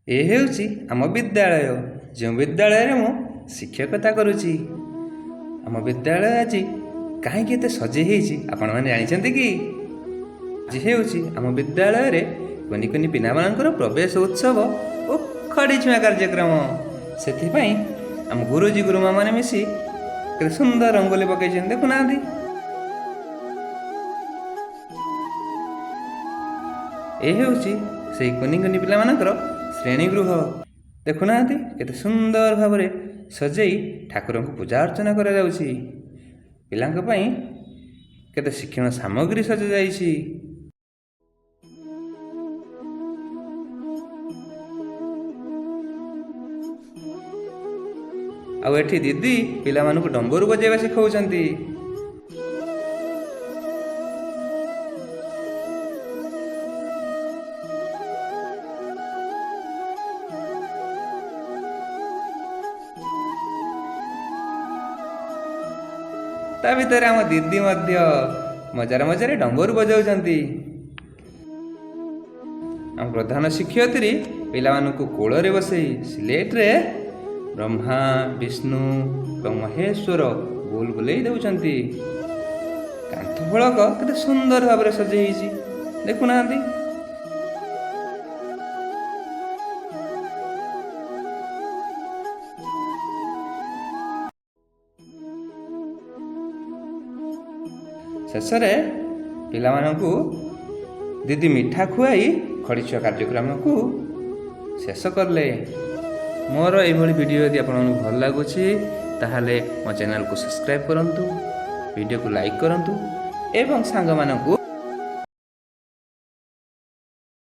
ଏ ହେଉଛି ଆମ ବିଦ୍ୟାଳୟ, ଯେଉଁ ବିଦ୍ୟାଳୟରେ ମୁଁ ଶିକ୍ଷକତା କରୁଛି। ଆମ ବିଦ୍ୟାଳୟ ଆଜି କାହିଁକି ଏତେ ସଜେଇ ହେଇଛି ଆପଣମାନେ ଜାଣିଛନ୍ତି କି? ଆଜି ହେଉଛି ଆମ ବିଦ୍ୟାଳୟରେ କୁନି କୁନି ପିଲାମାନଙ୍କର ପ୍ରବେଶ ଉତ୍ସବ ଓ ଖଡ଼ି ଛୁଆଁ କାର୍ଯ୍ୟକ୍ରମ। ସେଥିପାଇଁ ଆମ ଗୁରୁଜୀ ଗୁରୁମାମାନେ ମିଶି କେତେ ସୁନ୍ଦର ରଙ୍ଗୋଲି ପକାଇଛନ୍ତି, ଦେଖୁନାହାନ୍ତି। ଏ ହେଉଛି ସେହି କୁନି କୁନି ପିଲାମାନଙ୍କର ଶ୍ରେଣୀ ଗୃହ। ଦେଖୁନାହାନ୍ତି କେତେ ସୁନ୍ଦର ଭାବରେ ସଜେଇ ଠାକୁରଙ୍କୁ ପୂଜା ଅର୍ଚ୍ଚନା କରାଯାଉଛି। ପିଲାଙ୍କ ପାଇଁ କେତେ ଶିକ୍ଷଣ ସାମଗ୍ରୀ ସଜାଯାଇଛି। ଆଉ ଏଠି ଦିଦି ପିଲାମାନଙ୍କୁ ଡମ୍ବରୁ ବଜାଇବା ଶିଖାଉଛନ୍ତି। ତା ଭିତରେ ଆମ ଦିଦି ମଧ୍ୟ ମଜାରେ ଡମ୍ବରୁ ବଜାଉଛନ୍ତି। ଆମ ପ୍ରଧାନ ଶିକ୍ଷୟିତ୍ରୀ ପିଲାମାନଙ୍କୁ କୋଳରେ ବସେଇ ସ୍ଲେଟରେ ବ୍ରହ୍ମା ବିଷ୍ଣୁ ଏବଂ ମହେଶ୍ୱର ଗୋଲ ବୁଲେଇ ଦେଉଛନ୍ତି। କାନ୍ଥ ଫଳକ କେତେ ସୁନ୍ଦର ଭାବରେ ସଜେଇ ହେଇଛି, ଦେଖୁନାହାନ୍ତି। ଶେଷରେ ପିଲାମାନଙ୍କୁ ଦିଦି ମିଠା ଖୁଆଇ ଖଡ଼ିଛୁଆ କାର୍ଯ୍ୟକ୍ରମକୁ ଶେଷ କଲେ। ମୋର ଏଇଭଳି ଭିଡ଼ିଓ ଯଦି ଆପଣମାନଙ୍କୁ ଭଲ ଲାଗୁଛି ତାହେଲେ ମୋ ଚ୍ୟାନେଲକୁ ସବସ୍କ୍ରାଇବ୍ କରନ୍ତୁ, ଭିଡ଼ିଓକୁ ଲାଇକ୍ କରନ୍ତୁ ଏବଂ ସାଙ୍ଗମାନଙ୍କୁ